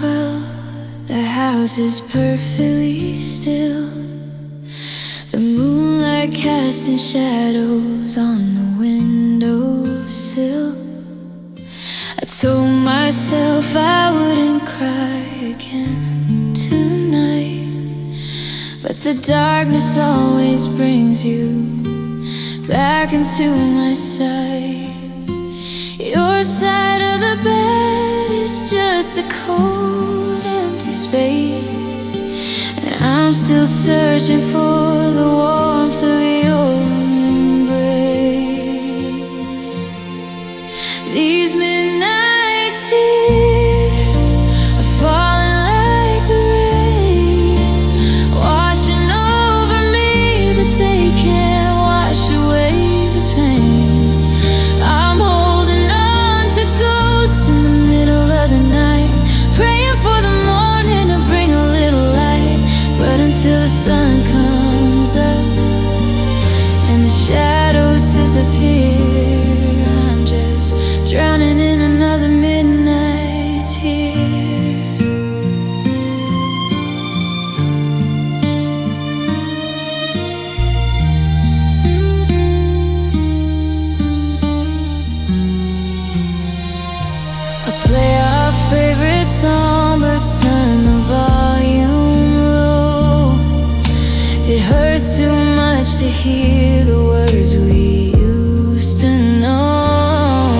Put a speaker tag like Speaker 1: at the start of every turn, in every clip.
Speaker 1: 12, the house is perfectly still. The moonlight casting shadows on the windowsill. I told myself I wouldn't cry again tonight, but the darkness always brings you back into my sight. Your side of the bed is just a cold, empty space, and I'm still searching for the warmth of your embrace. These midnight tears are falling like the rain, washing over me, but they can't wash away the pain. I'm holding on to ghosts in the middle of the night, praying for the morning to bring a little light. But until the sun comes up and the shadows disappear, I'm just drowning in another midnight tear. I play our favorite song but turn the volume low. It hurts too much to hear the words we used to know.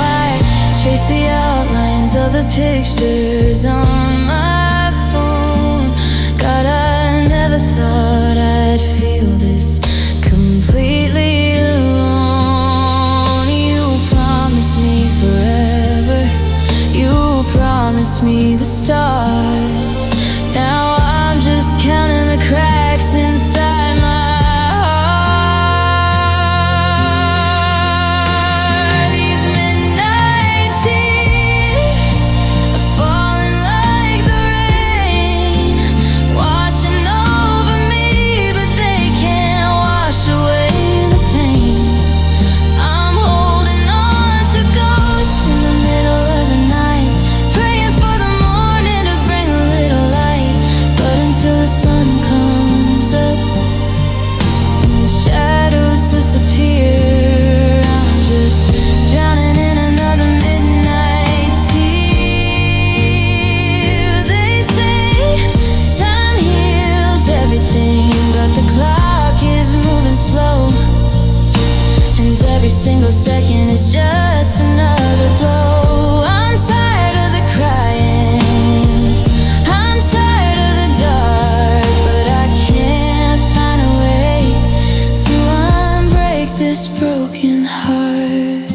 Speaker 1: I trace the outlines of the pictures on my phone. God, I never thought I'd feel this completely alone. You promised me forever, you promised me the stars. Now I'm just counting the cracks inside my heart. These midnight tears are falling like the rain, washing over me, but they can't wash away the pain. I'm holding on to ghosts in the middle of the night, praying for the morning to bring a little light. But until the sun comes up and the shadows disappear, I'm just drowning in another midnight tear. They say time heals everything, but the clock is moving slow, and every single second is just another blow. I'm tired of the crying, I'm tired of the dark, but I can't find a way to unbreak this broken heart.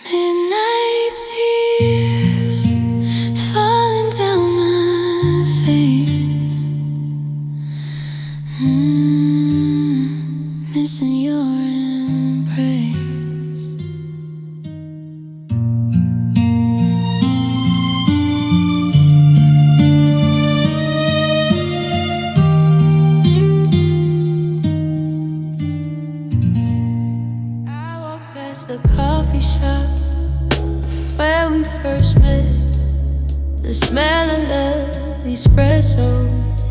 Speaker 1: Midnight tears falling down my face, missing your embrace. I walk past the coffee shop where we first met. The smell of love, the espresso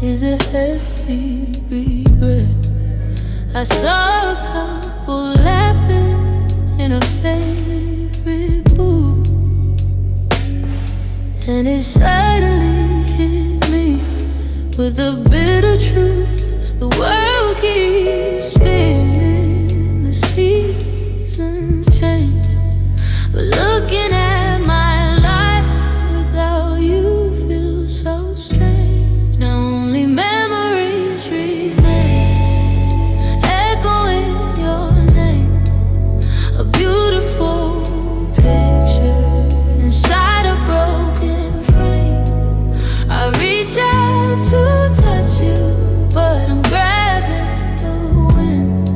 Speaker 1: is a heavy regret. I saw a couple laughing in a favorite booth, and it suddenly hit me with the bitter truth. The world keeps spinning, the seasons change, but looking at my life without you feels so strange. Now only memories remain, echoing your name, a beautiful picture inside a broken frame. I reach out to touch you, but I'm grabbing the wind,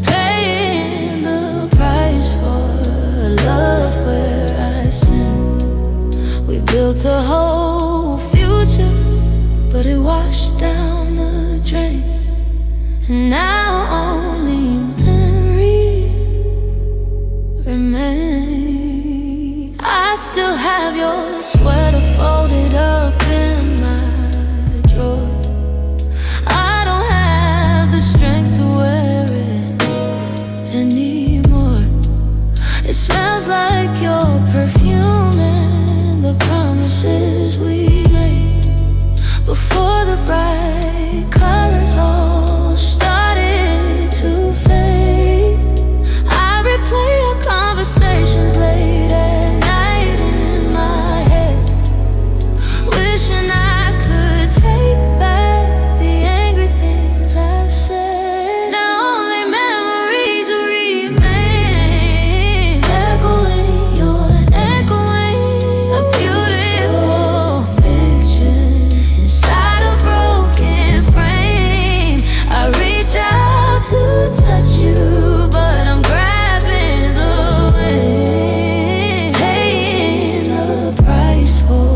Speaker 1: paying the price for a love where I sin. We built a whole future, but it washed down the drain, and now only memories remain. I I still have your sweater folded up in my drawer. I don't have the strength to wear it anymore. It smells like your perfume and the promises we made before the bright colors all started to fade. I replay our conversations late at night in my head, wishing I could take back the angry things I said. Now only memories remain, echoing a beautiful picture inside a broken frame. I reach out to touch you, but I'm grabbing the wind, paying the price for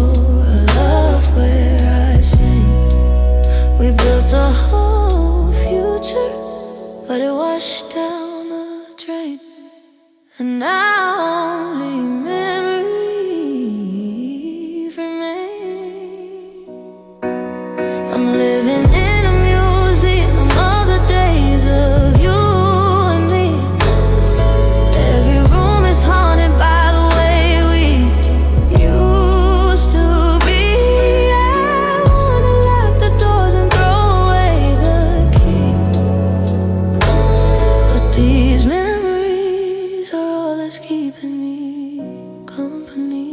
Speaker 1: a love where I sing. We built a whole future, but it washed down the drain. And now only memories remain. I'm living in a museum of the days of you and me. Every room is haunted by the way we used to be. I wanna lock the doors and throw away the key, but these memories are all that's keeping me company.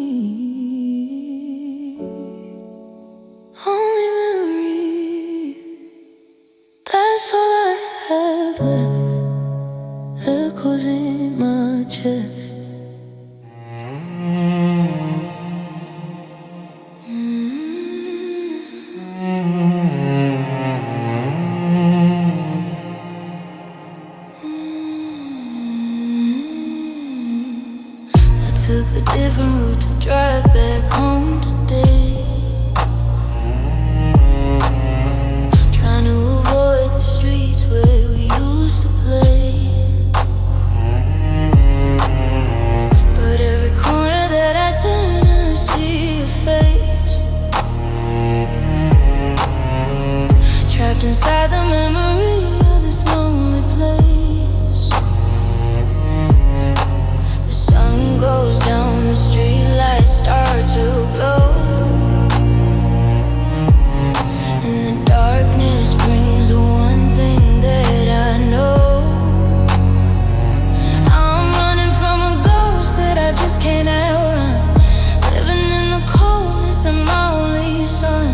Speaker 1: Only memory, that's all I have left, echoes in my chest. I took a different route to drive back home today, trying to avoid the streets where we used to play. But every corner that I turn, I see your face, trapped inside the memory of this lonely place. The sun goes down, the street lights start to glow, and the darkness brings the one thing that I know. I'm running from a ghost that I just can't outrun, living in the coldness of my only sun.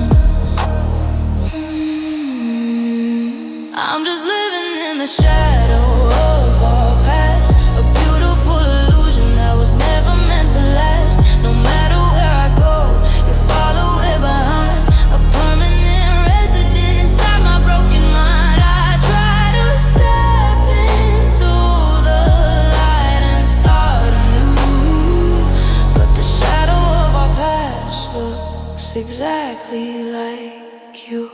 Speaker 1: I'm just living in the shadow of our past, a beautiful illusion that was never meant to last. No matter where I go, you follow it behind, a permanent resident inside my broken mind. I try to step into the light and start anew, but the shadow of our past looks exactly like you.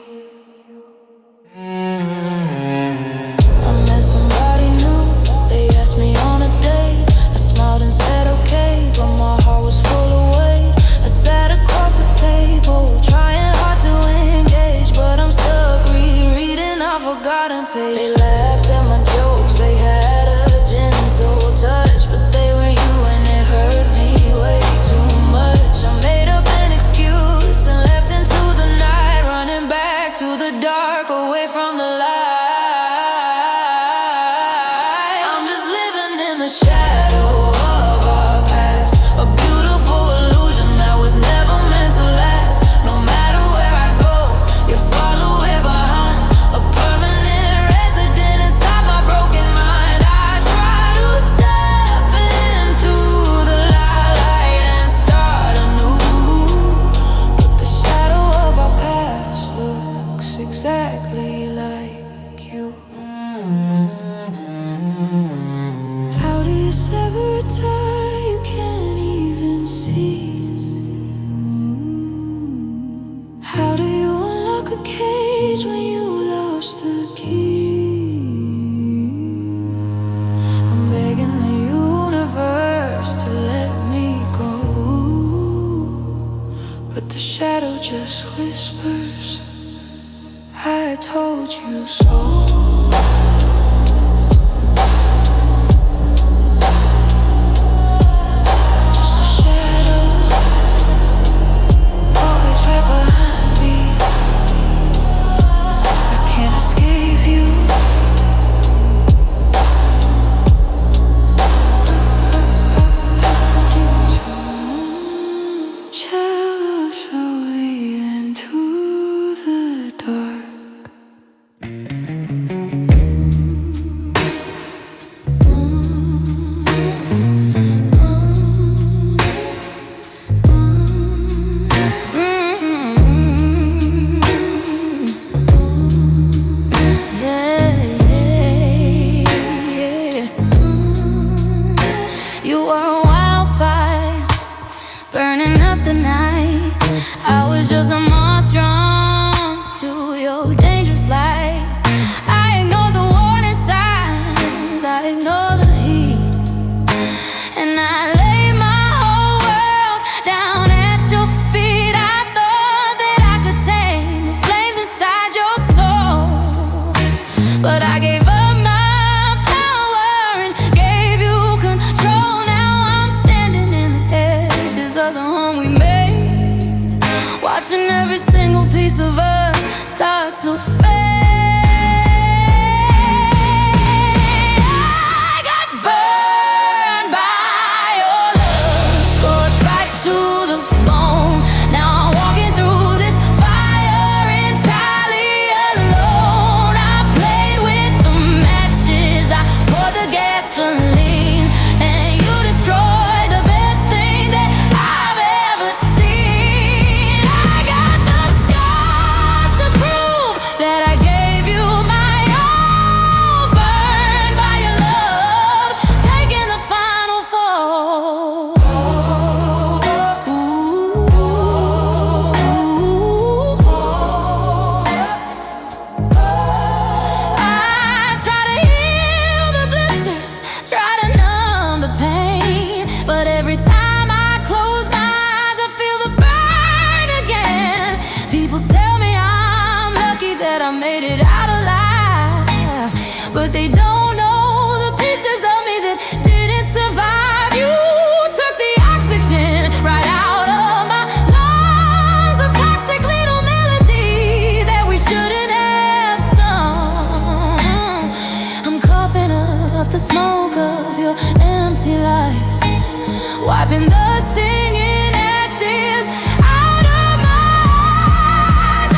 Speaker 1: I met somebody new, they asked me on a date. I smiled and said okay, but my heart was full of weight. I sat across the table, trying hard to engage, but I'm stuck rereading our forgotten page. They laughed at my jokes, they had a gentle touch, but they were you and it hurt me way too much. I made up an excuse and left into the night, running back to the dark, away from the light. I'm just living in the shadow of our past, a beautiful illusion that was never meant to last. No matter where I go, you follow it behind, a permanent resident inside my broken mind. I try to step into the light and start anew, but the shadow of our past looks exactly like you. How do you sever a tie you can't even see? How do you unlock a cage when you lost the key? I'm begging the universe to let me go. the shadow just whispers, I told you so.
Speaker 2: You were a wildfire, burning up the night. I was just a moth drawn to your dangerous light. I ignored the warning signs, I ignored the heat, and I laid my whole world down at your feet. I thought that I could tame the flames inside your soul, but I gave up my power and gave you control. Of the home we made, watching every single piece of us start to fade. I got burned by your love, scorched right to the bone. Now I'm walking through this fire entirely alone. I played with the matches, I poured the gasoline, and you destroyed the best thing that I've ever seen. I got the scars to prove that I gave you my all, burned by your love, taking the final fall. I try to heal the blisters, try to numb the pain, but every time I close my eyes, I feel the burn again. People tell me I'm lucky that I made it out alive, but they don't know the pieces of me that didn't survive. You took the oxygen right out of my lungs, a toxic little melody that we shouldn't have sung. I'm coughing up the smoke of your empty lies, wiping the stinging ashes out of my eyes.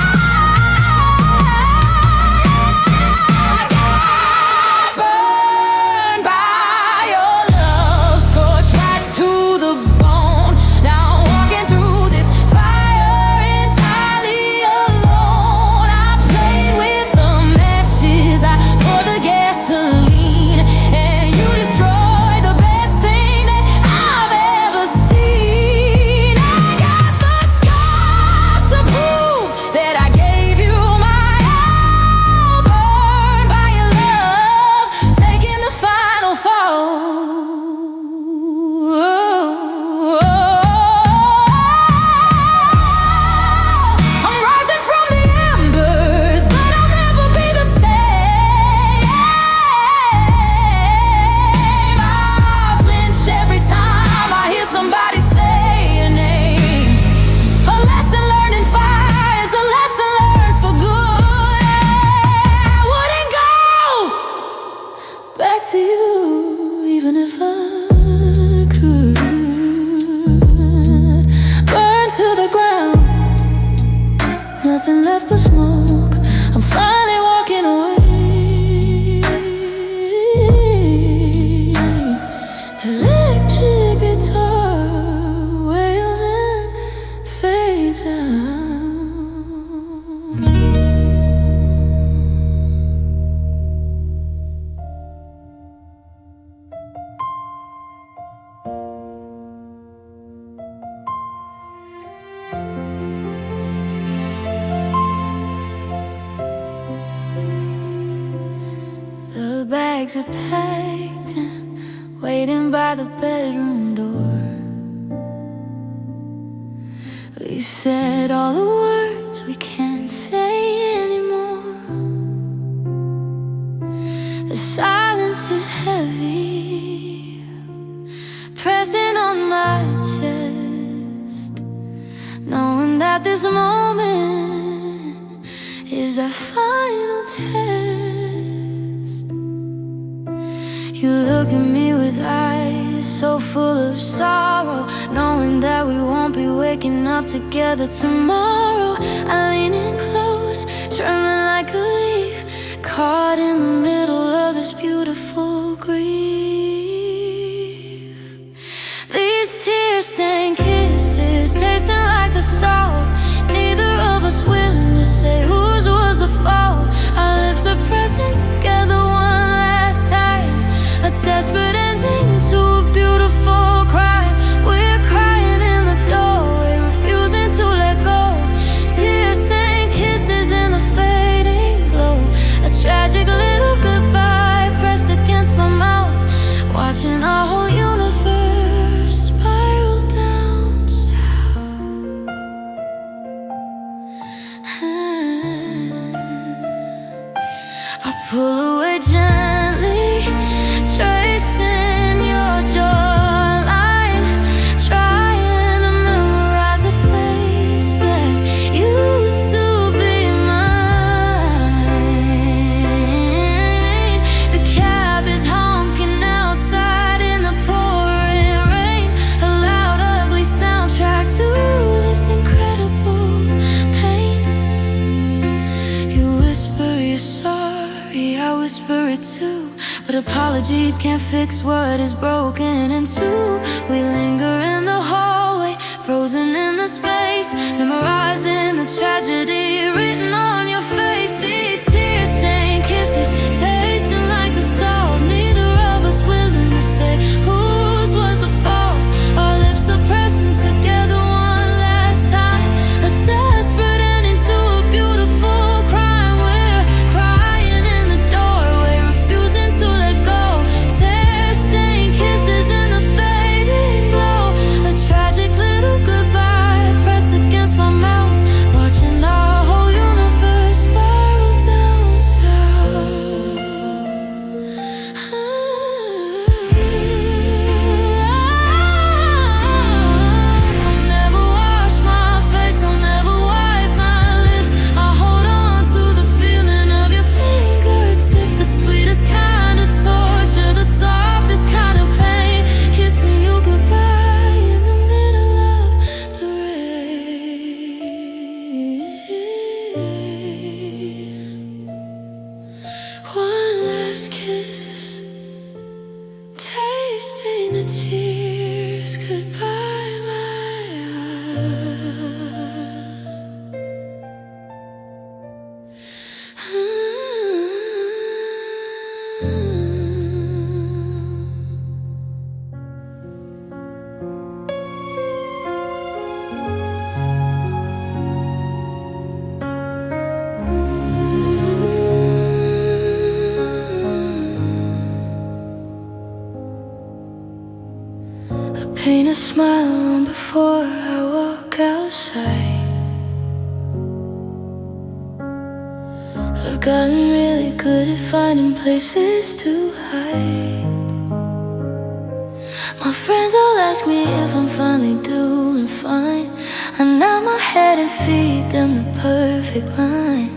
Speaker 2: I got burned by your love, scorched right to the bone. Now I'm walking through this fire entirely alone. I played with the matches, I poured the gasoline, and you destroyed the best thing that I've ever seen. I got the scars to prove that I gave you my all, burned by your love, taking the final fall. I'm rising from the embers, but I'll never be the same. I flinch every time I hear somebody say your name. A lesson learned in fire is a lesson learned for good. I wouldn't go back to you, even if I could. Burn to the ground, nothing left but smoke. I'm finally walking away. Electric guitar wails and fades out. The bags are packed and waiting by the bedroom door.
Speaker 1: We've said all the words we can't say anymore. The silence is heavy, pressing on my chest, knowing that this moment is our final test. You look at me with eyes so full of sorrow, knowing that we won't be waking up together tomorrow. I lean in close, trembling like a leaf, caught in the middle of this beautiful grief. These tear-stained kisses tasting like the salt, neither of us willing to say whose was the fault. Our lips are pressing together one last time, a desperate ending to a beautiful crime. We're crying in the doorway, refusing to let go. Tear-stained kisses in the fading glow, a tragic little goodbye pressed against my mouth, watching our whole universe spiral down south. I pull away gently, tracing your jawline, trying to memorize a face that used to be mine. The cab is honking outside in the pouring rain, a loud, ugly soundtrack to this incredible pain. You whisper you're sorry, I whisper it too, but apologies can't fix what is broken in two. We linger in the hallway, frozen in the space, memorizing the tragedy written on your face. These tear-stained kisses tasting like the salt, neither of us willing to say whose was the fault. Our lips are pressing together one last time, a desperate ending to a beautiful crime. We're crying in the doorway, refusing to let go. Tear-stained kisses in the fading glow, a tragic little goodbye pressed against my mouth, watching our whole universe spiral down south. I'll never wash my face, I'll never wipe my lips. I'll hold on to the feeling of your fingertips, the sweetest kind of torture, the softest kind of pain, kissing you goodbye in the middle of the rain. One last kiss, tasting the tears goodbye, my I paint a smile on before I walk outside. I've gotten really good at finding places to hide. My friends all ask me if I'm finally doing fine. I nod my head and feed them the perfect line.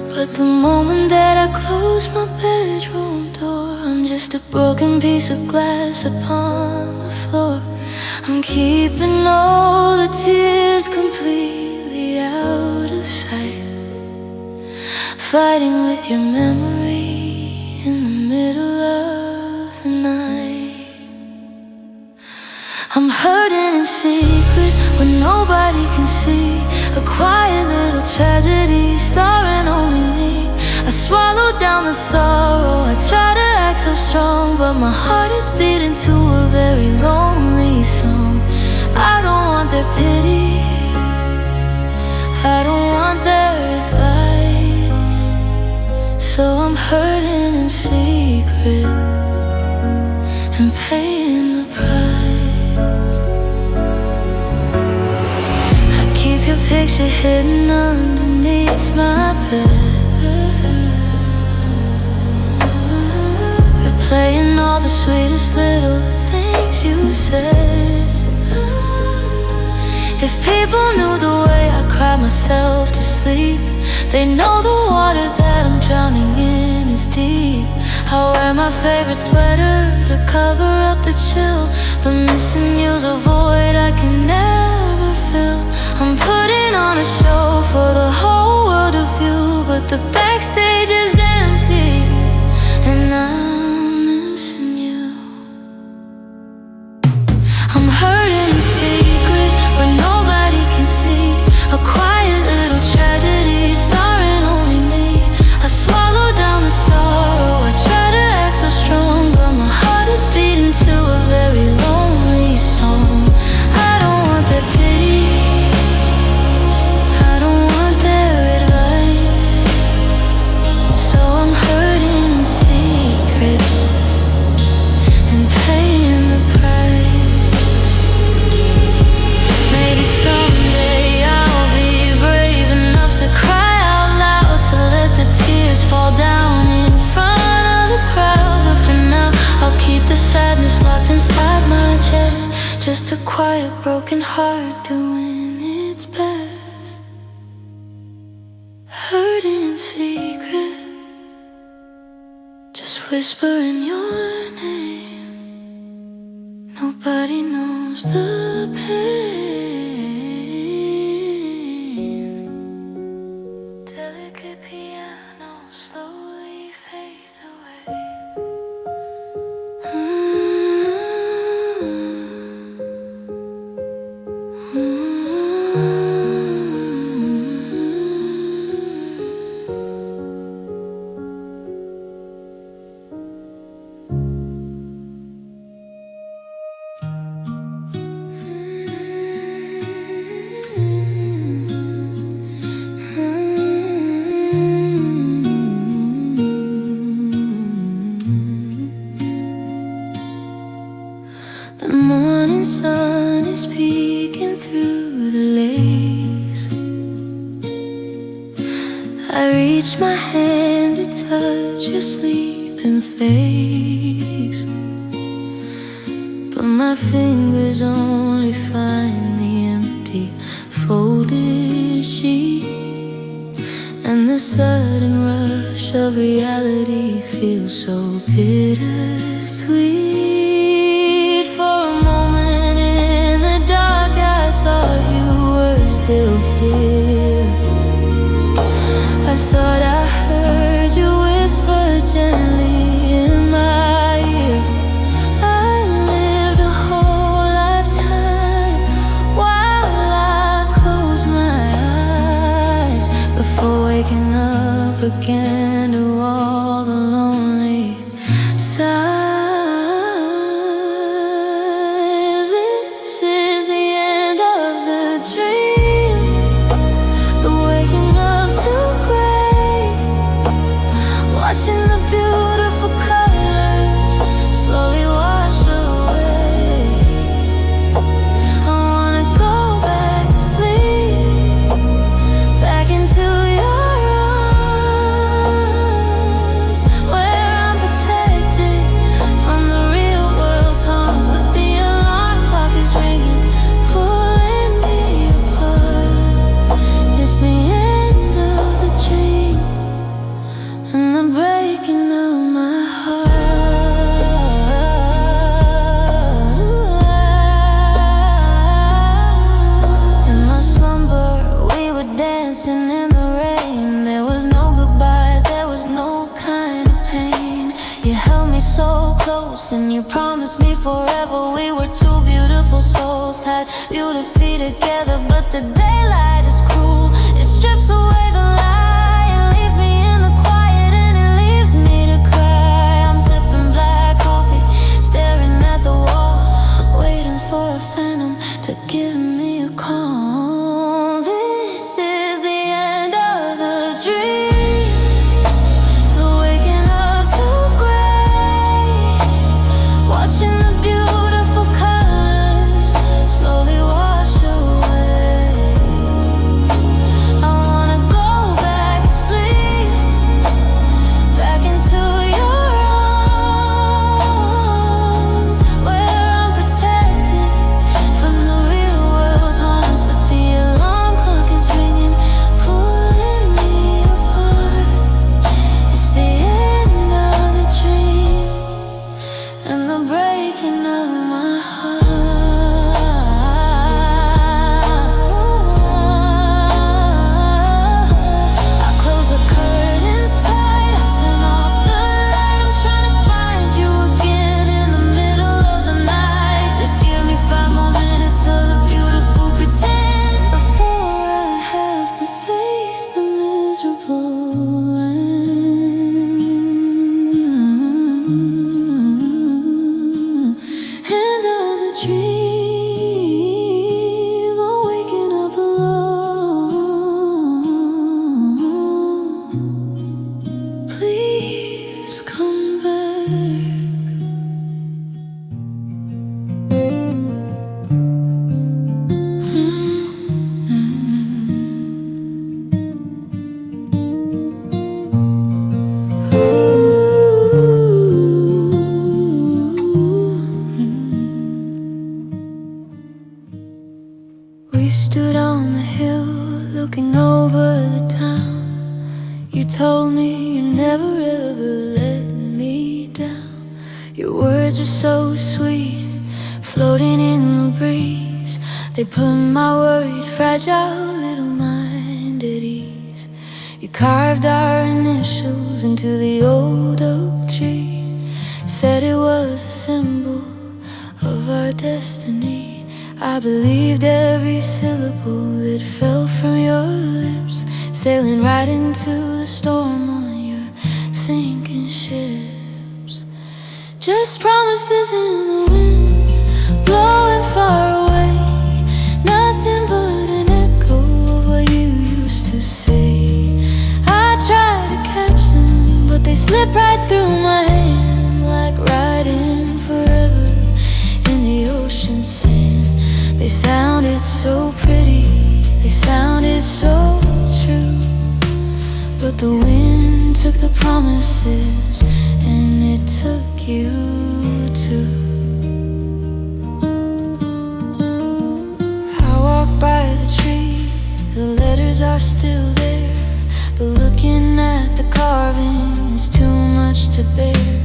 Speaker 1: But the moment that I close my bedroom door, I'm just a broken piece of glass upon the floor. I'm keeping all the tears completely out of sight, fighting with your memory in the middle of the night. I'm hurting in secret when nobody can see, a quiet little tragedy starring only me. I swallow down the sorrow, I try to act so strong, but my heart is beating to a very lonely song. I don't want their pity, I don't want their advice, so I'm hurting in secret and paying the price. thinks you're hidden underneath my bed, replaying all the sweetest little things you said. If people knew the way I cry myself to sleep, they know the water that I'm drowning in is deep. I wear my favorite sweater to cover up the chill, but missing you's a void I can never fill. I'm putting on a show for the whole world to view, but the backstage is empty, and I'm missing you. I'm hurting in secret where nobody can see, a quiet little tragedy starring only me. I swallow down the sorrow, I try to act so strong, but my heart is beating to a very lonely song. I don't want their pity, I don't want their advice, so I'm hurting in secret and paying the price. Maybe someday I'll be brave enough to cry out loud, to let the tears fall down in front of the crowd. But for now, I'll keep the sadness locked inside my chest, just a quiet broken heart doing its best. Hurting in secret, just whispering your name. Nobody knows the pain. Delicate piano slowly fades away. The morning sun is peeking through the lace. I reach my hand to touch your sleeping face, but my fingers only find the empty folded sheet, and the sudden rush of reality feels so bittersweet. For a moment in the dark, I thought you were still here. I thought I heard you whisper gently in my ear. I lived a whole lifetime while I closed my eyes, before waking up again to all the lonely sighs. This is the end of the dream, the waking up too gray, watching the beautiful colors slowly wash away. I wanna go back to sleep, back into your arms, where I'm protected from the real world's harms. But the alarm clock is ringing, pulling me apart. It's the end of the dream and the breaking of my heart. In my slumber, we were dancing in the rain. There was no goodbye, there was no kind of pain. You held me so close and you promised me forever. We were two beautiful souls tied beautifully together, but the daylight is cruel. It strips away the light and leaves me in the quiet, and it leaves me to cry. I'm sipping black coffee, staring at the wall, waiting for a phantom to give me a call. This is the end of the dream, the waking up too gray, watching the beautiful colors slowly wash away. stood on the hill looking over the town. You told me you never ever let me down. Your words were so sweet, floating in the breeze. They put my worried, fragile little mind at ease. You carved our initials into the old oak tree, said it was a symbol of our destiny. I believed every syllable that fell from your lips, sailing right into the storm on your sinking ships. Just promises in the wind, blowing far away. Nothing but an echo of what you used to say. I tried to catch them, but they slip right through my hand, like riding forever in the ocean sand. They sounded so pretty, they sounded so true, but the wind took the promises and it took you too. I walk by the tree, the letters are still there, but looking at the carving is too much to bear.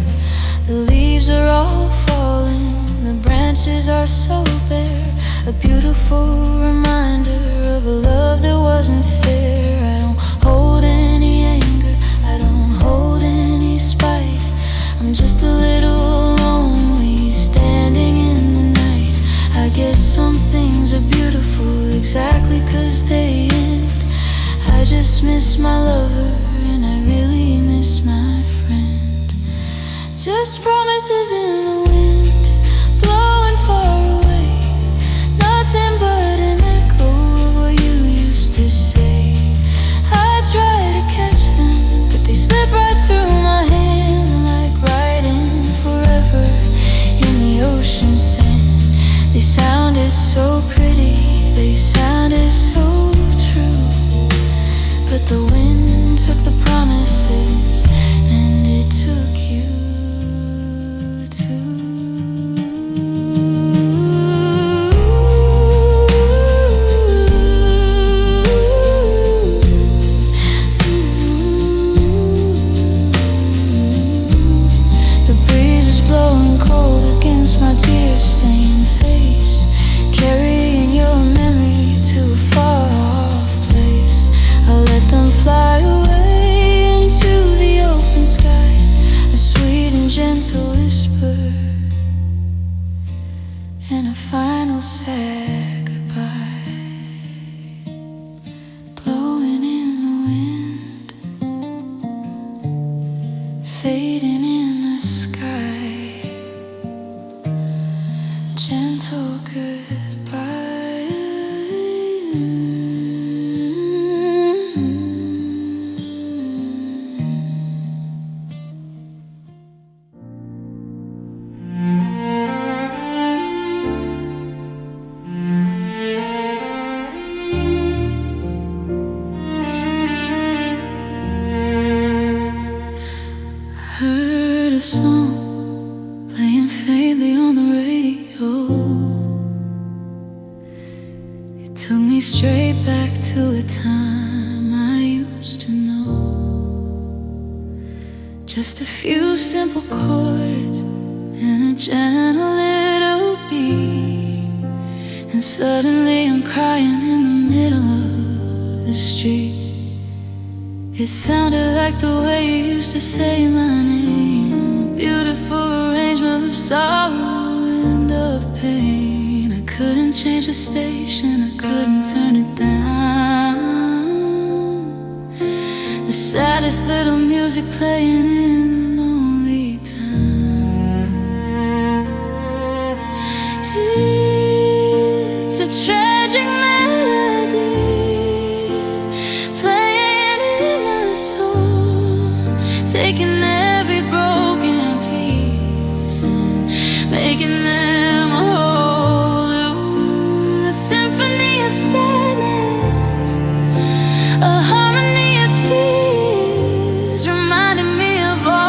Speaker 1: The leaves are all falling, the branches are so bare, a beautiful reminder of a love that wasn't fair. I don't hold any anger, I don't hold any spite. I'm just a little lonely, standing in the night. I guess some things are beautiful exactly 'cause they end. I just miss my lover and I really miss my friend. Just promises in the wind, blowing far away. Nothing but an echo of what you used to say. I try to catch them, but they slip right through my hand, like riding forever in the ocean sand. They sounded so pretty, they sounded so true, but the wind took the promises and it took you too. My tear-stained face, carrying your memory to a far-off place. I let them fly away into the open sky, a sweet and gentle whisper, and a final sad goodbye. Blowing in the wind, fading in the sky. Gentle goodbye. Heard a song playing faintly on the radio. It took me straight back to a time I used to know. Just a few simple chords and a gentle little beat, and suddenly I'm crying in the middle of the street. It sounded like the way you used to say my name, a beautiful arrangement of sorrow and of pain. I couldn't change the station, I couldn't turn it down. The saddest little music playing in a lonely town. It's a tragic melody playing in my soul, taking every broken piece and making them whole. Ooh, a symphony of sadness, a harmony of tears, reminding me of all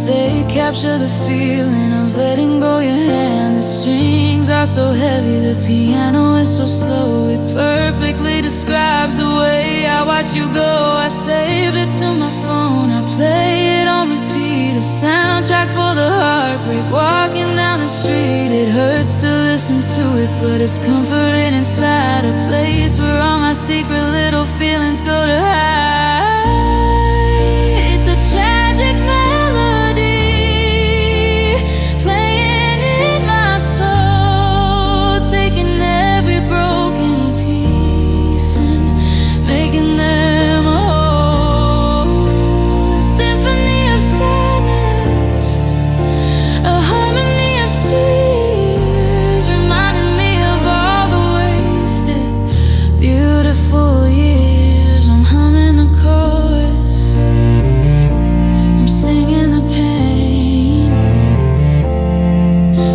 Speaker 1: They capture the feeling of letting go your hand. The strings are so heavy, the piano is so slow. It perfectly describes the way I watch you go. I saved it to my phone, I play it on repeat. A soundtrack for the heartbreak. Walking down the street, it hurts to listen to it, but it's comforting inside. A place where all my secret little feelings go to hide. It's a tragic melody playing in my soul, taking every broken piece and making them whole. A symphony of sadness, a harmony of tears, reminding me of all the wasted, beautiful years. I'm humming the chorus, I'm singing the pain,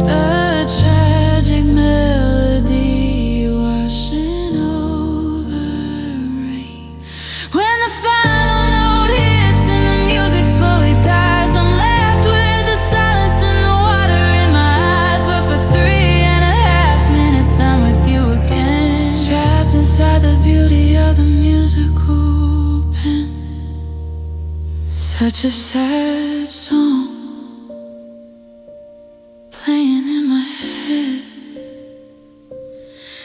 Speaker 1: a tragic melody washing over rain. When the final note hits and the music slowly dies, I'm left with the silence and the water in my eyes. But for 3.5 minutes I'm with you again, trapped inside the beauty of the musical pen. Such a sad song playing in my head.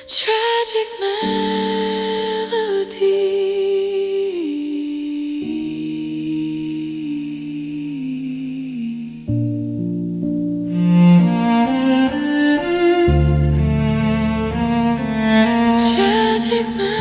Speaker 1: Tragic melody. Tragic melody.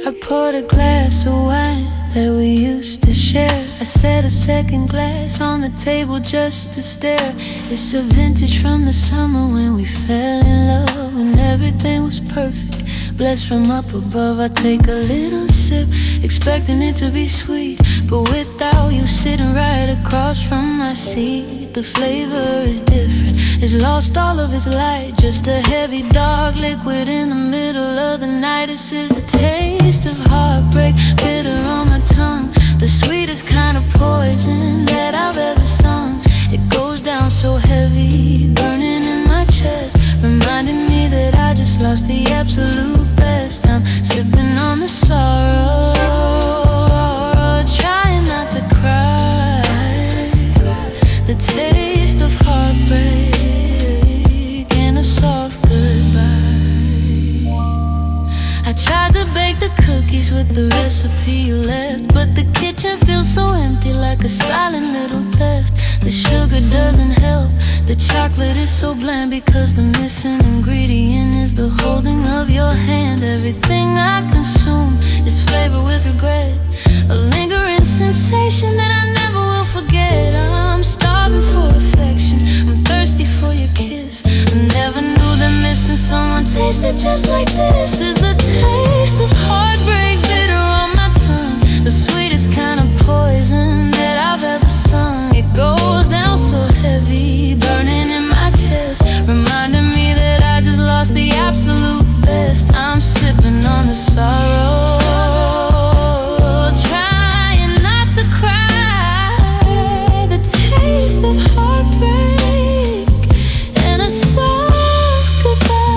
Speaker 1: I poured a glass of wine that we used to share. I set a second glass on the table just to stare. It's a vintage from the summer when we fell in love, when everything was perfect, blessed from up above. I take a little sip, expecting it to be sweet, but without you sitting right across from my seat, the flavor is different. It's lost all of its light, just a heavy dark liquid in the middle of the night. This is the taste of heartbreak, bitter on my tongue, the sweetest kind of poison that I've ever sung. It goes down so heavy, burning in my chest, reminding me that I just lost the absolute best. I'm sipping on the sorrow, trying not to cry. The taste of heartbreak and a soft goodbye. I tried to bake the cookies with the recipe you left, but the kitchen feels so empty, like a silent little theft. The sugar doesn't help, the chocolate is so bland, because the missing ingredient is the holding of your hand. Everything I consume is flavored with regret, a lingering sensation that I never will forget. I'm starving for affection, I'm thirsty for your kiss. I never knew that missing someone tasted just like this. Is the taste of heartbreak, bitter on my tongue, the sweetest kind of poison that I've ever sung. It goes down so heavy, burning in my chest, reminding me that I just lost the absolute best. I'm sipping on the sorrow, trying not to cry. The taste of heartbreak and a soft goodbye.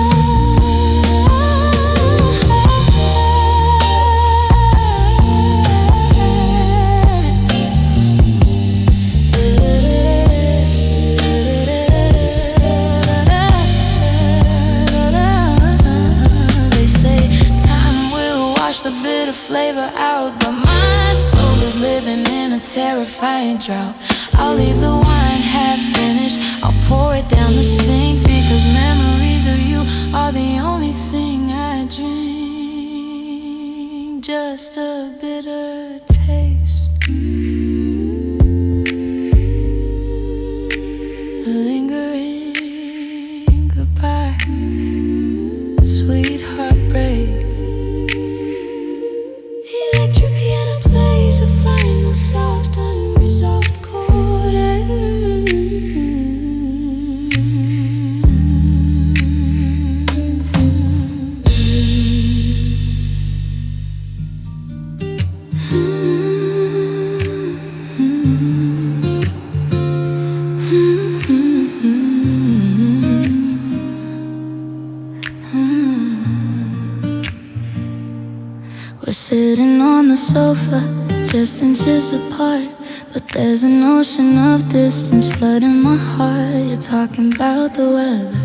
Speaker 1: They say time will wash the bitter flavor out, but my soul is living in a terrifying drought. I'll leave the wine half finished, I'll pour it down the sink, because memories of you are the only thing I drink. Just a bitter taste, a lingering goodbye, sweet heartbreak. soft, unresolved chord. We're sitting on the sofa, just inches apart, but there's an ocean of distance flooding my heart. You're talking about the weather,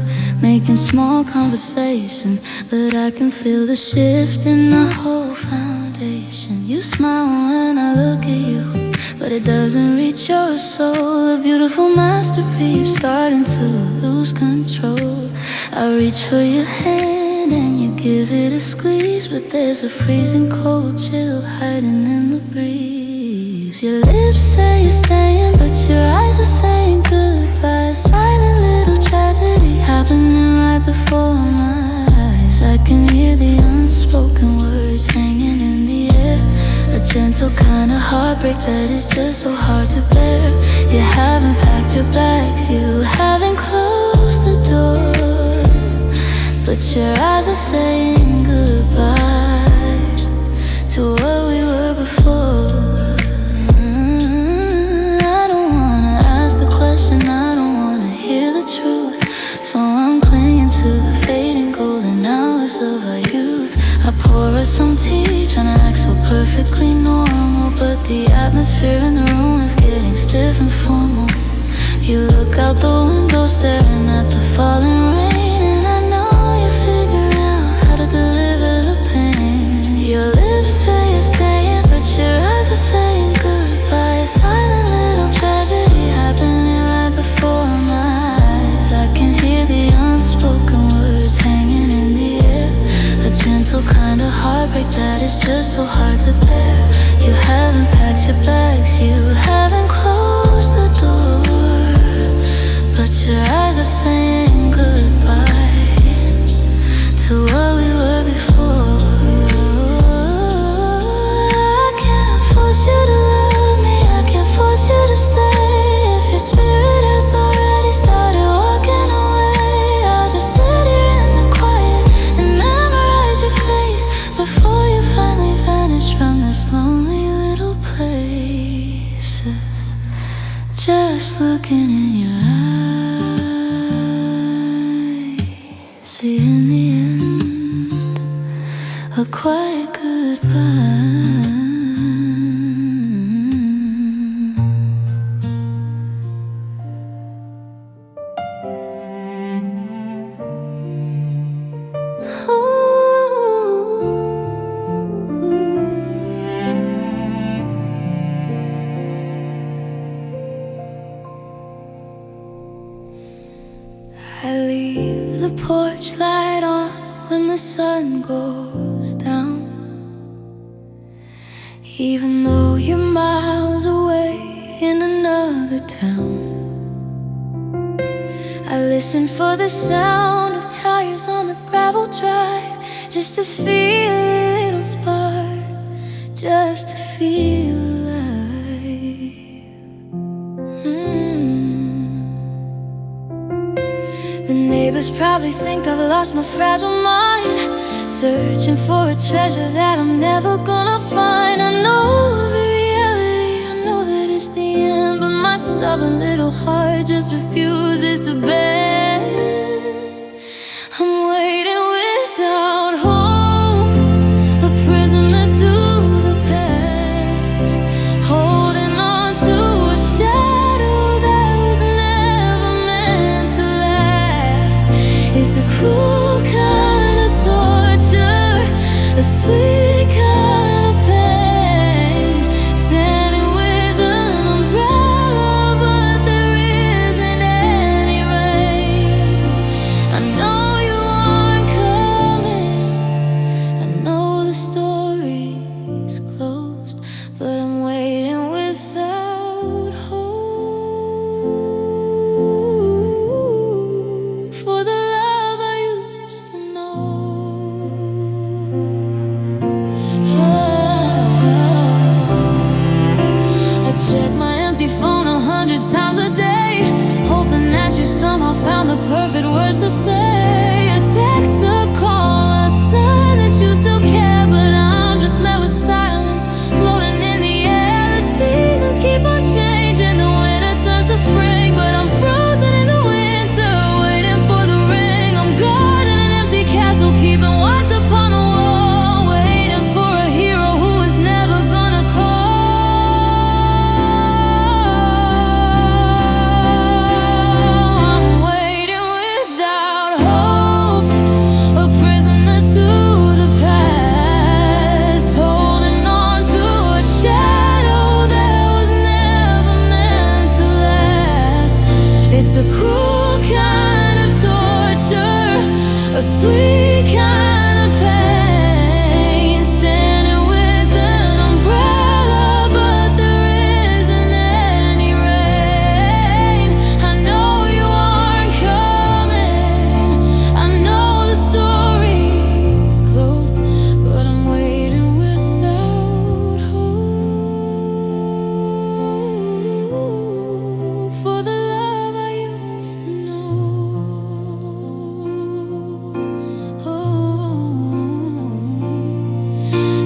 Speaker 1: making small conversation, but I can feel the shift in the whole foundation. You smile when I look at you, but it doesn't reach your soul. A beautiful masterpiece starting to lose control. I reach for your hand and you give it a squeeze, but there's a freezing cold chill hiding in the breeze. Your lips say you're staying, but your eyes are saying goodbye. A silent little tragedy happening right before my eyes. I can hear the unspoken words hanging in the air, a gentle kind of heartbreak that is just so hard to bear. You haven't packed your bags, you haven't closed the door, but your eyes are saying goodbye to what we were before. I don't wanna ask the question, I don't wanna hear the truth, so I'm clinging to the fading golden hours of our youth. I pour us some tea, trying to act so perfectly normal, but the atmosphere in the room is getting stiff and formal. You look out the window staring at the falling rain, and I know you figure out how to deliver the pain. Your lips say you're staying, but your eyes are saying goodbye. A silent little tragedy happening right before my eyes. I can hear the unspoken words hanging in the air, a gentle kind of heartbreak that is just so hard to bear. You haven't packed your bags, you haven't closed the door, but your eyes are saying goodbye to what we were before. I can't force you to love me, I can't force you to stay. If your spirit has already started walking away, I'll just sit here in the quiet and memorize your face before you finally vanish from this lonely little place. Just looking in your eyes, see in the end a quiet goodbye. I leave the porch light on when the sun goes down, even though you're miles away in another town. I listen for the sound of tires on the gravel drive, just to feel a little spark, just to feel alive. The neighbors probably think I've lost my fragile mind, searching for a treasure that I'm never gonna find. I know the reality, I know that it's the end, but my stubborn little heart just refuses to bend. I'm waiting without hope, a prisoner to the past, holding on to a shadow that was never meant to last. It's a cruel kind of torture, a sweet kind of pain, standing with an umbrella, but there isn't any rain.
Speaker 2: used to say, a text, a call, a sign that you still care. But I'm just met with silence, floating in the air. The seasons keep on changing, the winter turns to spring, but I'm frozen in the winter, waiting for the ring. I'm guarding an empty castle, keeping watch upon the wall, waiting for a hero who is never gonna call. I'm waiting without hope, a prisoner to the past, holding on to a shadow that was never meant to last. It's a cruel kind of torture, a sweet kind of pain, standing with an umbrella, but there isn't any rain. I know you aren't coming, I know the story's closed, but I'm waiting without hope for the love I used to know.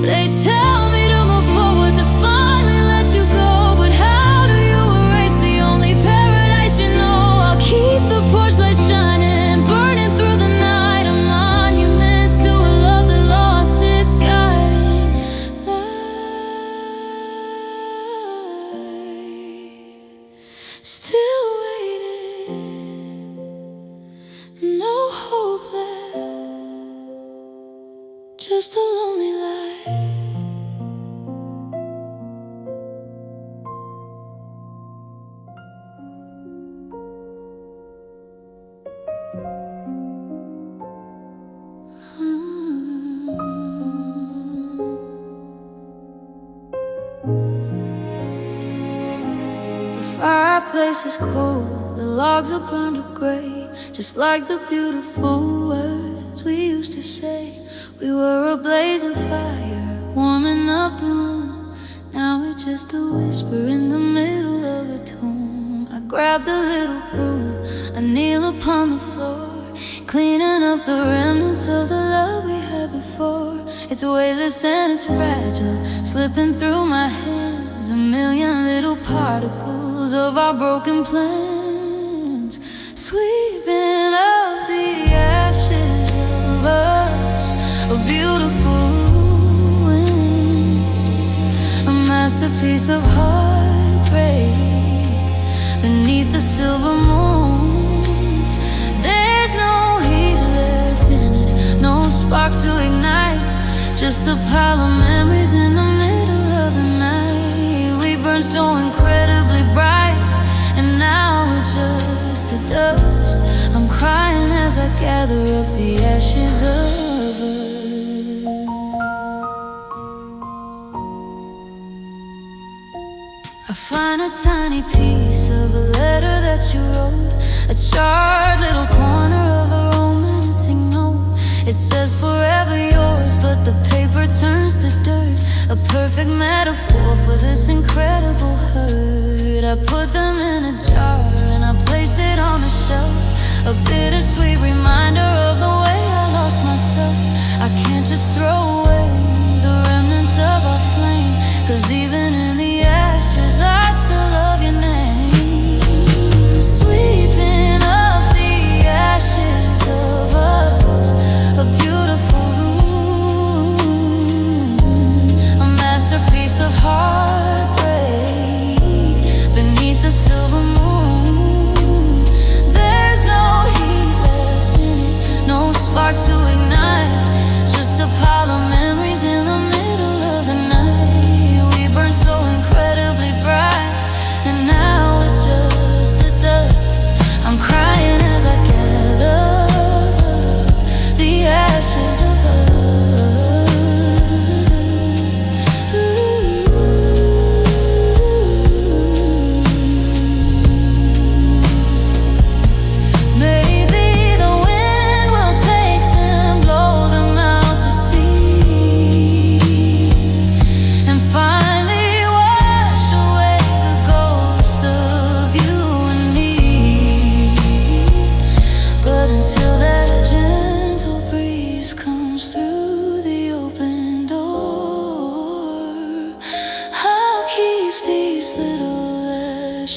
Speaker 2: They tell me to move forward, to finally let you go, but how do you erase the only paradise you know? I'll keep the porch light shining, burning through the night, a monument to a love that lost its guiding light. Still waiting, no hope left, just a lonely light. The fireplace is cold, the logs are burned to gray, just like the beautiful words we used to say. We were a blazing fire, warming up the room. Now it's just a whisper in the middle of a tomb. I grabbed a little broom, I kneel upon the floor, cleaning up the remnants of the love we had before. It's weightless and it's fragile, slipping through my hands, a million little particles of our broken plans, sweeping up the ashes of us, a beautiful wind, a masterpiece of heartbreak beneath the silver moon. There's no heat left in it, no spark to ignite, just a pile of memories in the middle of the night. We burned so incredibly bright, and now we're just the dust. I'm crying as I gather up the ashes of us. I find a tiny piece of a letter that you wrote, a charred little corner of a romantic note. It says forever yours, but the paper turns to dirt, a perfect metaphor for this incredible hurt. I put them in a jar and I place it on a shelf, a bittersweet reminder of the way I lost myself. I can't just throw away the remnants of our flame, 'cause even in the ashes I still love your name. Sweeping up the ashes of us, a beautiful room, a masterpiece of heartbreak beneath the silver moon. There's no heat left in it, no spark to ignite, just a pile of memories in the middle of the night. We burned so incredibly bright, and now we're just the dust. I'm crying as I gather the ashes of us. Ooh.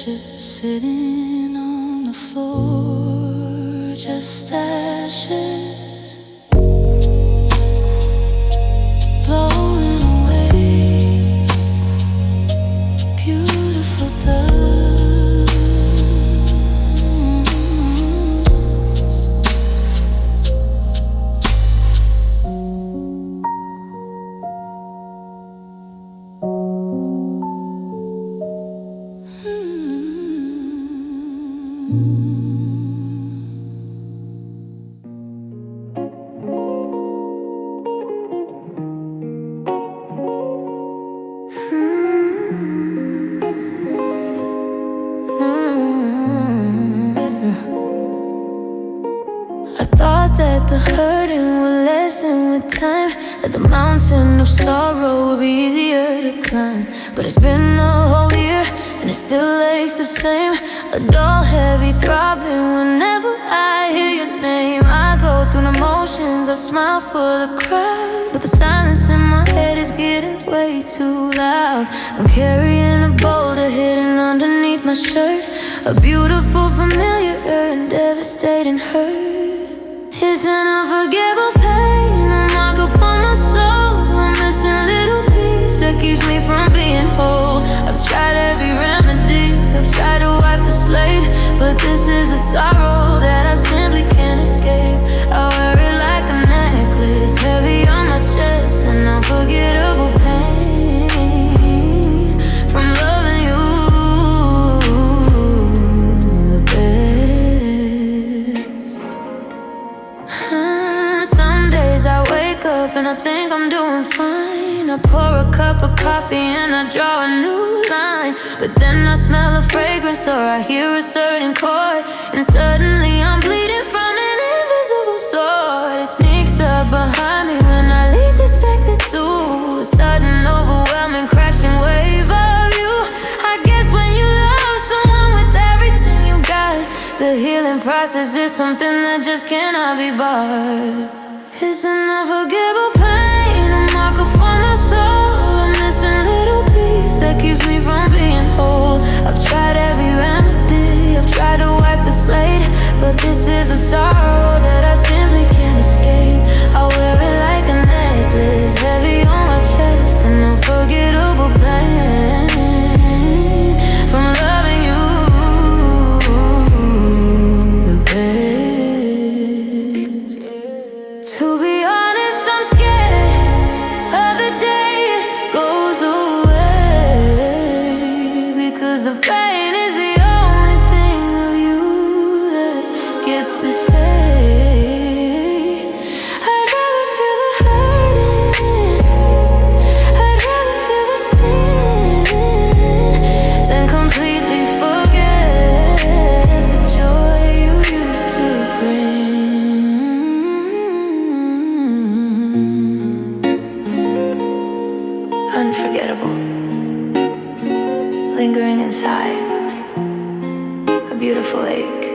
Speaker 1: ashes sitting on the floor, just ashes blowing away. Beautiful dust. That the hurting would lessen with time, that the mountain of sorrow would be easier to climb. But it's been a whole year and it still aches the same. A dull, heavy throbbing whenever I hear your name. I go through the motions, I smile for the crowd, but the silence in my head is getting way too loud. I'm carrying a boulder hidden underneath my shirt, a beautiful, familiar and devastating hurt. It's an unforgettable pain, a mark upon my soul. I'm missing a little piece that keeps me from being whole. I've tried every remedy, I've tried to wipe the slate, but this is a sorrow that I simply can't escape. I wear it like a necklace, heavy on my chest, an unforgettable pain from loving you the best. Some days I wake up and I think I'm doing fine. I pour a cup of coffee and I draw a new line, but then I smell a fragrance or I hear a certain chord, and suddenly I'm bleeding from an invisible sword. It sneaks up behind me when I least expect it to. A sudden, overwhelming, crashing wave of you. I guess when you love someone with everything you got, the healing process is something that just cannot be bought. It's an unforgettable pain, a mark upon my soul. I'm missing a little piece that keeps me from being whole. I've tried every remedy, I've tried to wipe the slate, but this is a sorrow that I simply can't escape. I wear it like a necklace, heavy on my chest, an unforgettable pain from loving you the best. To be honest, I'm scared of the day it goes away, because the pain is the only thing of you that gets to stay. I'd rather feel the hurting, I'd rather feel the sting, than completely forget the joy you used to bring. Unforgettable, lingering inside, a beautiful ache.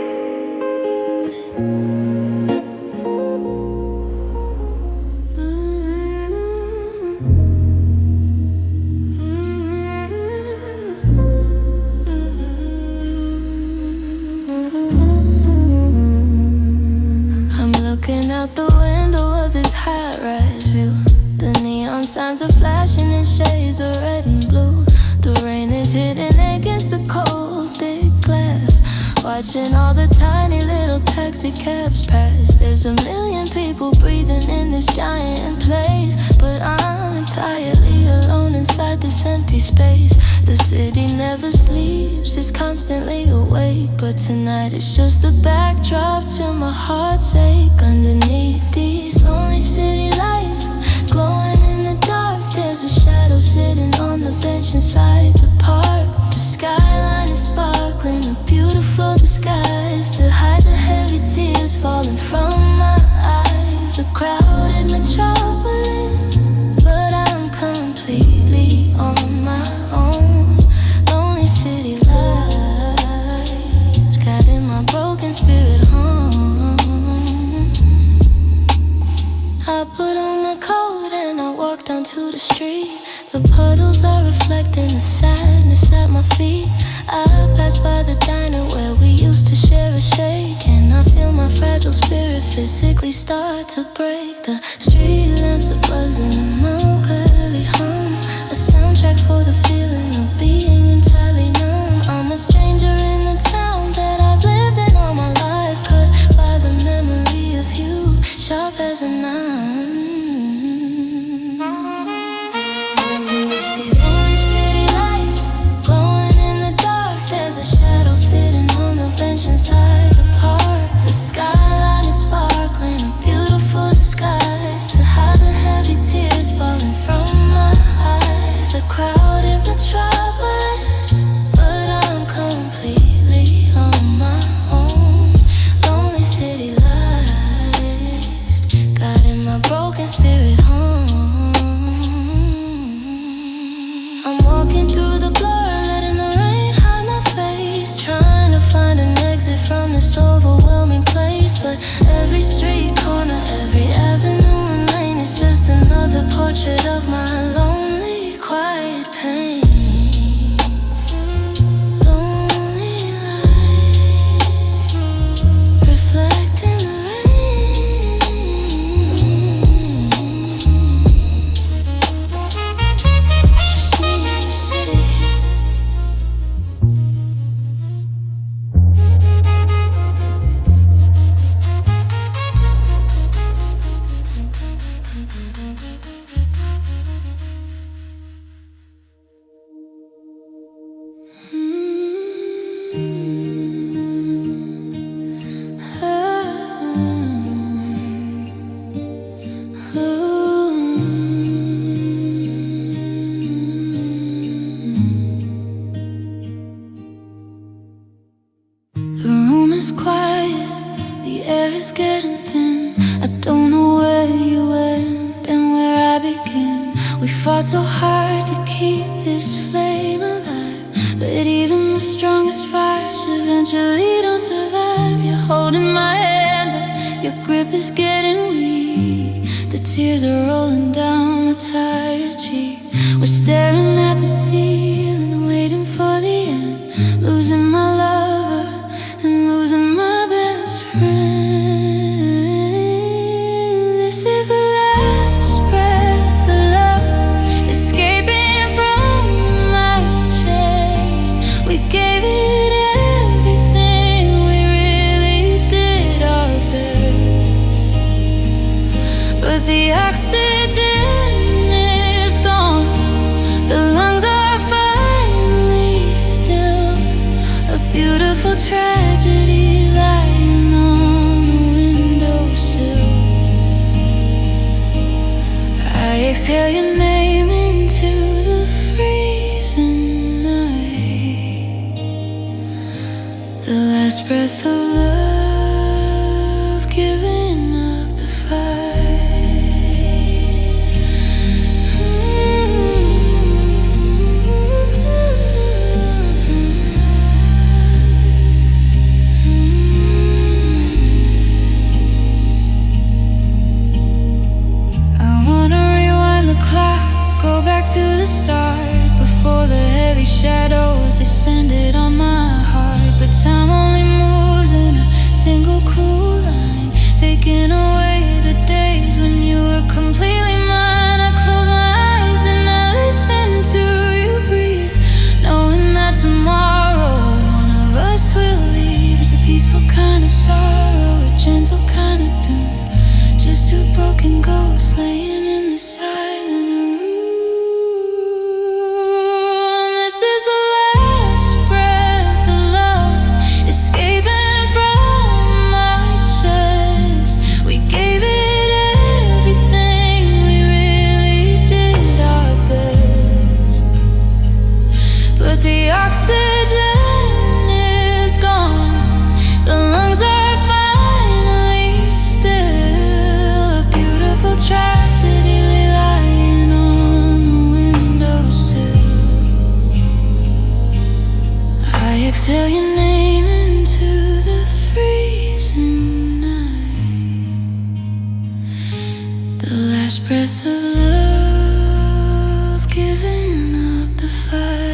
Speaker 1: I'm looking out the window of this high-rise view. The neon signs are flashing in shades of red and blue. The rain is hitting against the cold, thick glass, watching all the tiny little taxi cabs pass. There's a million people breathing in this giant place, but I'm entirely alone inside this empty space. The city never sleeps, it's constantly awake, but tonight it's just the backdrop to my heart's ache. Underneath these lonely city lights, glowing in the dark, there's a shadow sitting on the bench inside the park. The skyline is sparkling, a beautiful disguise to hide the heavy tears falling from my eyes. A crowded metropolis, but I'm completely on my own. Lonely city lights, guiding my broken spirit home. I put on my coat and I walk down to the street. The puddles are reflecting the sadness at my feet.
Speaker 2: I pass by the diner where we used to share a shake, and I feel my fragile spirit physically start to break. The street lamps are buzzing, I'm locally home, a soundtrack for the feeling of being entirely known. I'm a stranger in the town that I've lived in all my life, cut by the memory of you, sharp as a knife. It's these only city lights glowing in the dark. There's a shadow sitting on the bench inside the park. The skyline is sparkling, a beautiful disguise to hide the heavy tears falling from my eyes. A crowded metropolis, but I'm completely on my own. Lonely city lights, guiding my broken spirit home. I'm walking through the blur, letting the rain hide my face, trying to find an exit from this overwhelming place. But every street corner, every avenue and lane is just another portrait of my lonely, quiet pain. Lonely lights reflecting the just me in the city. The room is quiet, the air is getting thin. I don't know where you end and where I begin. We fought so hard to keep this flame alive, but even the strongest fires eventually don't survive. You're holding my hand, but your grip is getting weak. The tears are rolling down my tired cheek. We're staring at the ceiling, waiting for the end, losing my lover and losing my best friend. This is the last breath of love escaping from my chest. We gave it everything, we really did our best, but the oxygen is gone, the lungs are finally still. A beautiful tragedy lying on the windowsill. I exhale your name into the freezing night. The last breath of love, giving up the fight. Go back to the start, before the heavy shadows descended on my heart. But time only moves in a single cruel line, taking away the days when you were completely mine. I close my eyes and I listen to you breathe, knowing that tomorrow one of us will leave. It's a peaceful kind of sorrow, a gentle kind of doom, just two broken ghosts laying in the silent room. This is the last breath of love escaping from my chest. We gave it everything, we really did our best, but the oxygen is gone, the lungs are finally still. A beautiful tragedy lying on the windowsill. I exhale your name into the freezing night. The last breath of love, giving up the fight.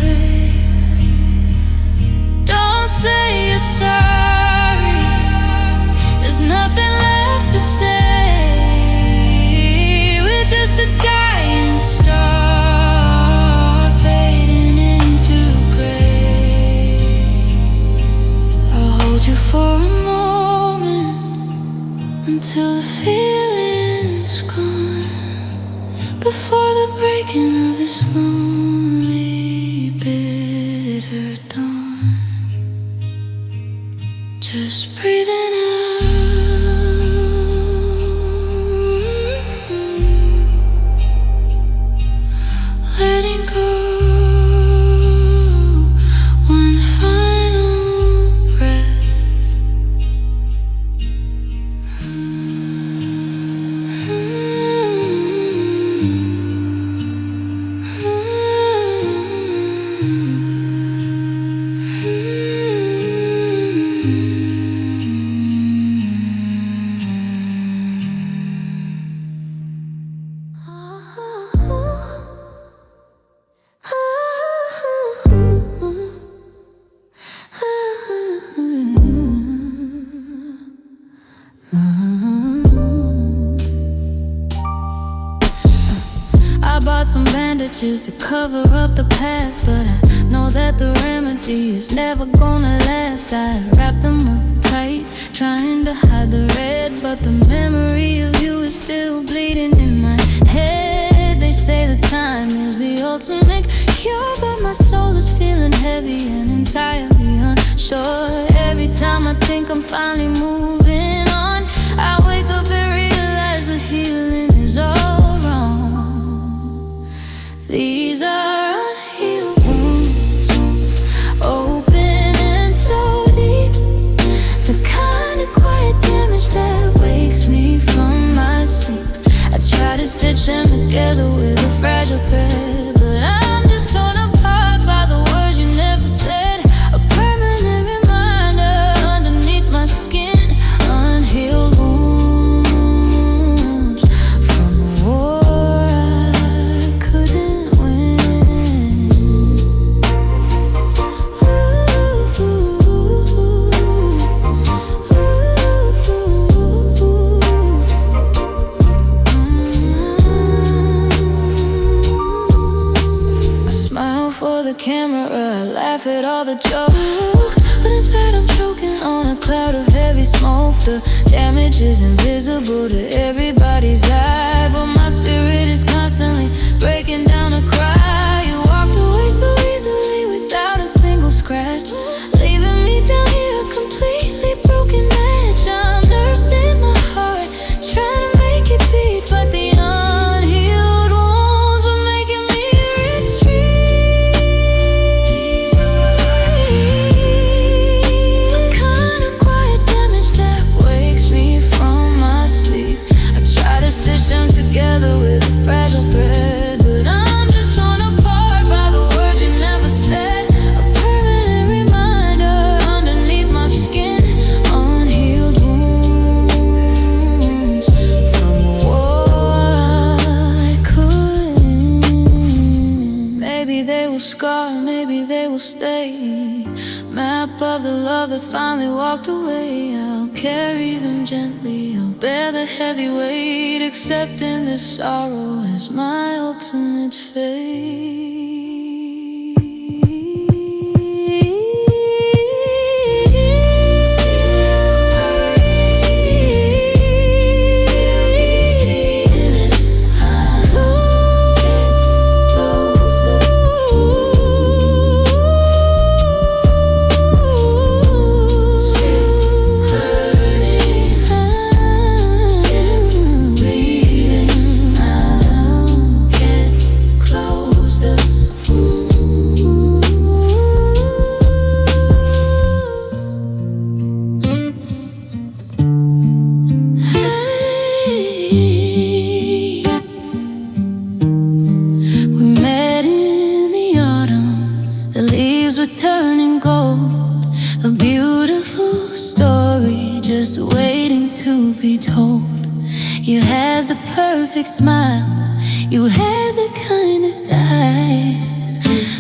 Speaker 1: just a dying star fading into gray. I'll hold you for a moment until the feeling's gone, before the breaking of this lonely, bitter dawn. Just breathing out, letting go, one final breath. I bought some bandages to cover up the past, but I know that the remedy is never gonna last. I wrap them up tight, trying to hide the red, but the memory of you is still bleeding in my head. They say the time is the ultimate cure, but my soul is feeling heavy and entirely unsure. Every time I think I'm finally moving on, I wake up and realize the healing is all wrong. These are unhealed wounds, open and so deep, the kind of quiet damage that wakes me from my sleep. I try to stitch them together with a fragile thread, but I'm just torn apart by the words you never said. A permanent reminder underneath my skin, unhealed wounds from a war I couldn't win. I smile for the camera, I laugh at all the jokes, but inside I'm choking on a cloud of heavy smoke. The damage is invisible to everybody's eye, but my spirit is constantly breaking down to cry. You walked away so easily without a single scratch, leaving me down here a completely broken match. I'm nursing my heart, trying to make it beat, but the unhealed wounds are making me retreat. The kind of quiet damage that wakes me from my sleep. I try to stitch them together with a fragile thread, but I'm just torn apart by the words you never said. A permanent reminder underneath my skin, unhealed wounds from a war I couldn't. Maybe they will scar, maybe they will stay. Map of the love that finally walked away. I'll carry them gently, I'll bear the heavy weight, accepting this sorrow as my ultimate fate. Turning gold, a beautiful story just waiting to be told. You had the perfect smile, you had the kindest eyes,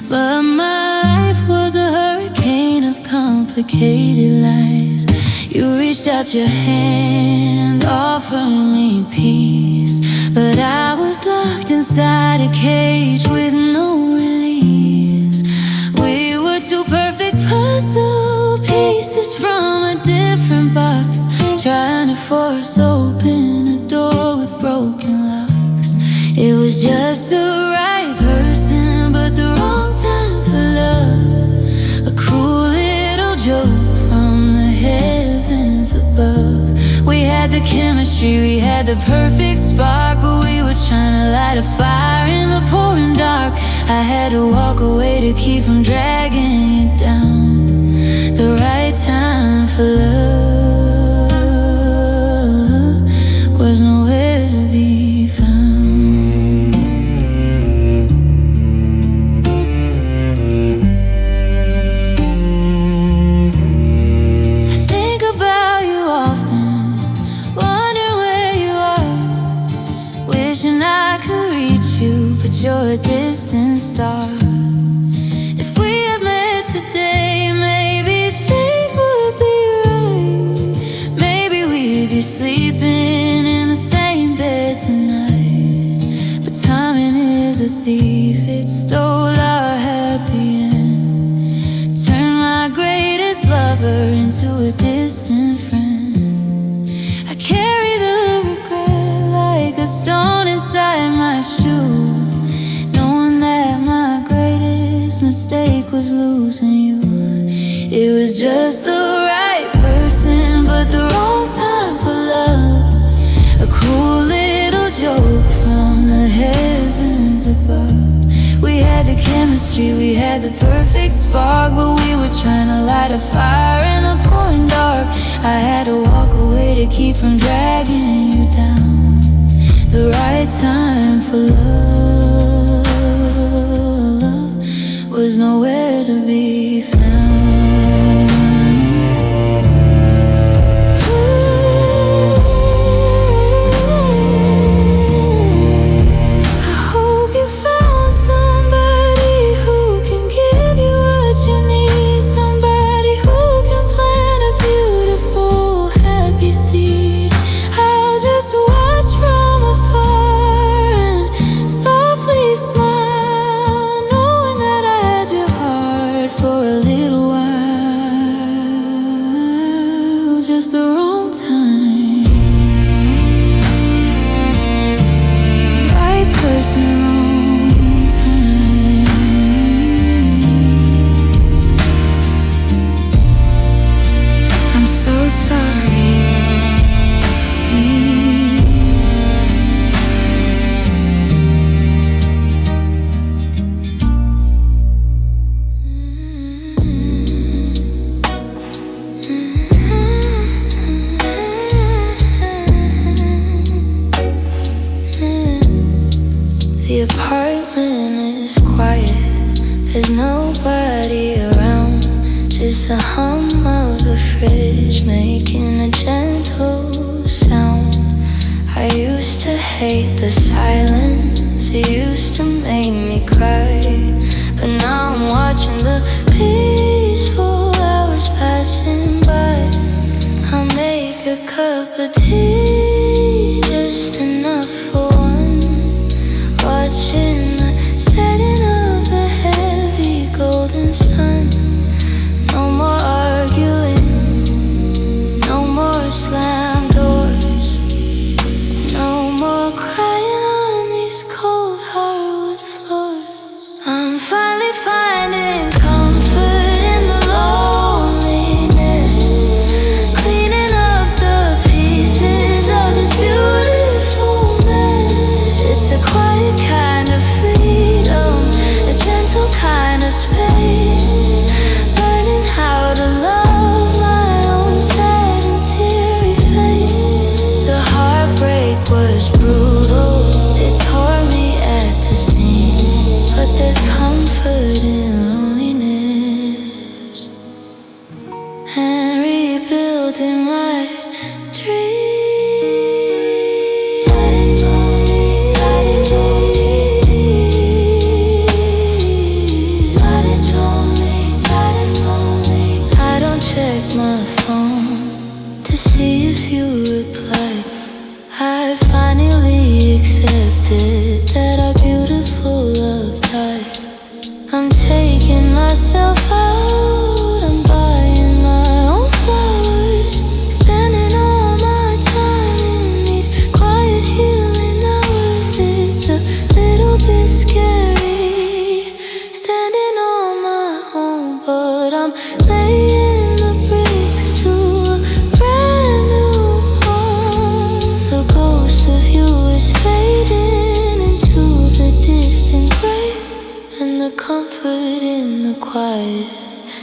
Speaker 1: but my life was a hurricane of complications. complicated lies. You reached out your hand, offering me peace, but I was locked inside a cage with no release. We were two perfect puzzle pieces from a different box, trying to force open a door with broken locks. It was just the right person, but the wrong time for love. A cruel little joke from the heavens above. We had the chemistry, we had the perfect spark, but we were trying to light a fire in the pouring dark. I had to walk away to keep from dragging you down. The right time for love was nowhere to be found. I think about you often, wondering where you are, wishing I could reach you, but you're a distant star. If we had met today, maybe things would be right. Maybe we'd be sleeping in the same bed tonight. But timing is a thief, it stole our happy end. Turned my greatest lover into a distant friend. I carry the regret like a stone inside my shoe, knowing that my greatest mistake was losing you. It was just the right person, but the wrong time for love. A cruel little joke from the heavens above. We had the chemistry, we had the perfect spark, but we were trying to light a fire in the pouring dark. I had to walk away to keep from dragging you down. The right time for love was nowhere to be found. I hope you found somebody who can give you what you need, somebody who can plant a beautiful, happy seed. I'll just watch from afar and softly smile, knowing that I had your heart for a little while. Just the wrong time, right person, wrong time. I'm so sorry. The apartment is quiet, there's nobody around, just the hum of the fridge making a gentle sound. I used to hate the silence, it used to make me cry, but now I'm watching the peaceful hours passing by. I'll make a cup of tea, just enough for one, watching the setting of the heavy golden sun. No more arguing, no more slam doors, no more crying on these cold hardwood floors. I'm finally finding comfort in the loneliness, cleaning up the pieces of this beautiful mess. It's a quiet kind of freedom, a gentle kind of space, learning how to love my own sad and teary face. The heartbreak was brutal, it tore me at the seams, but there's comfort in loneliness. it that are beautiful uptight. I'm taking myself out, I'm buying my own flowers, spending all my time in these quiet healing hours. It's a little bit scary, standing on my own, but I'm laying the bricks to a brand new home. The ghost of you is fading into the distant gray, and the comfort in the quiet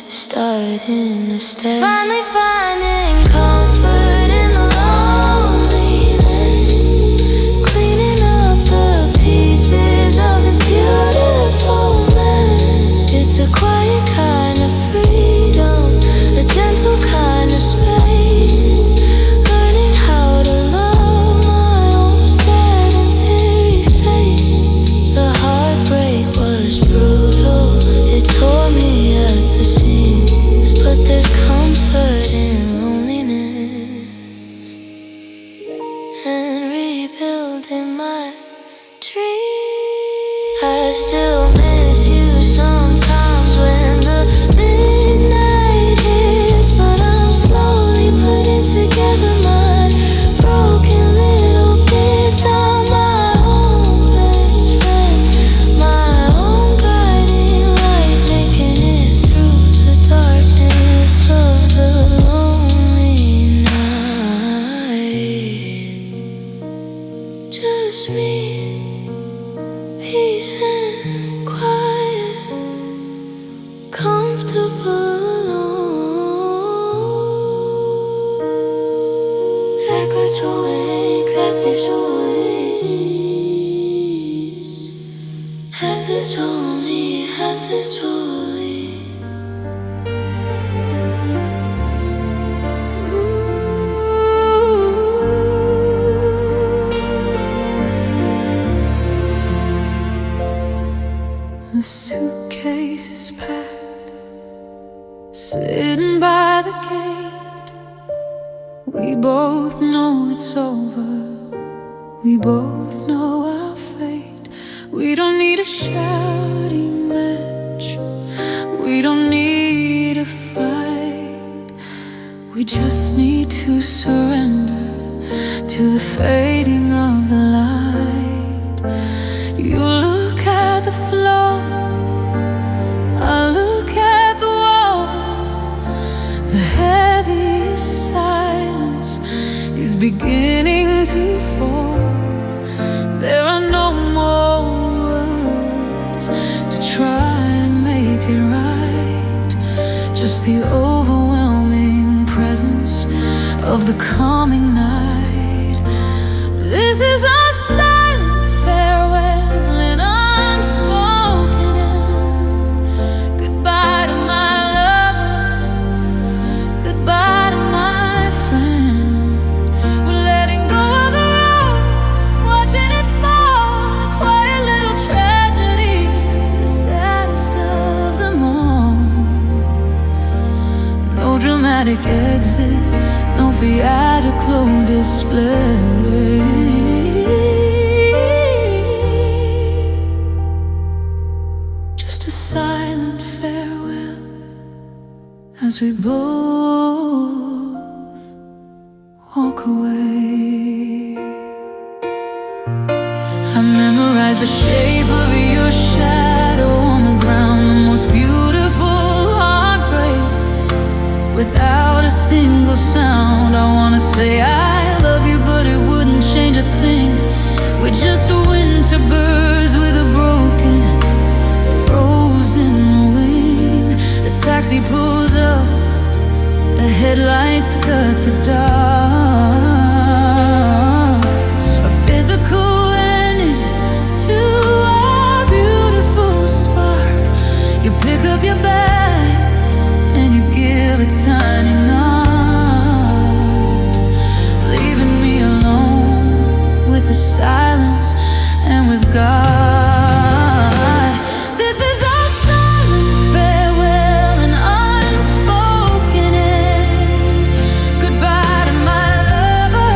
Speaker 1: is starting to stay. Finally finding comfort in the loneliness, cleaning up the pieces of this beautiful mess. It's a quiet kind of freedom, a gentle kind of space, learning how to love my own sedentary face. The heartbreak was brutal, it tore me at the seams, but there's comfort in loneliness and rebuilding my dreams. I still miss you sometimes when the midnight hits, but I'm slowly putting together my broken little bits. I'm my own best friend, my own guiding light, making it through the darkness of the lonely night. Just me, peace and quiet, comfortable alone. Echoes rolling, crackling stories. Have this told me, have this fully.
Speaker 2: The suitcase is packed, sitting by the gate. We both know it's over, we both know our fate. We don't need a shouting match, we don't need a fight. We just need to surrender to the fading of the light. You look at the floor, I look at the wall. The heaviest silence is beginning to fall. There are no more words to try and make it right, just the overwhelming presence of the coming night. This is our silent farewell, an unspoken end. Goodbye to my lover, goodbye to my friend. We're letting go of the road, watching it fall, a quiet little tragedy, the saddest of them all. No dramatic exit, no theatrical display. Just a silent farewell as we both walk away. I memorized the shape of your shadow on the ground, the most beautiful heartbreak. Without a single sound, I wanna say I love you, but it wouldn't change a thing. We're just winter birds with a broken, frozen wing. The taxi pulls up, the headlights cut the dark. A physical ending to our beautiful spark. You pick up your bag and you give a tiny knock, leaving me alone with the silence and with God. This is our silent farewell, an unspoken end. Goodbye to my lover,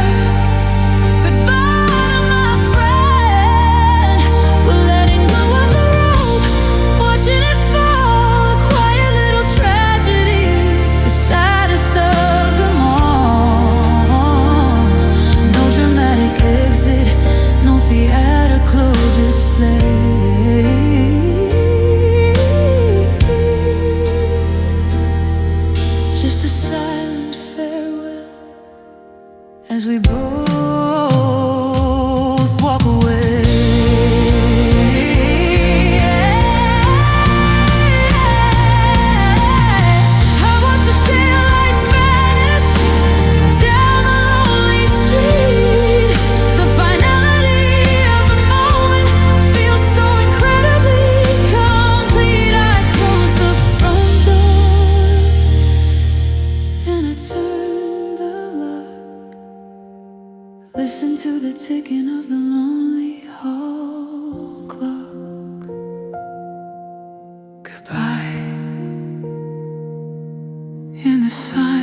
Speaker 2: goodbye to my friend.
Speaker 1: goodbye in the sun.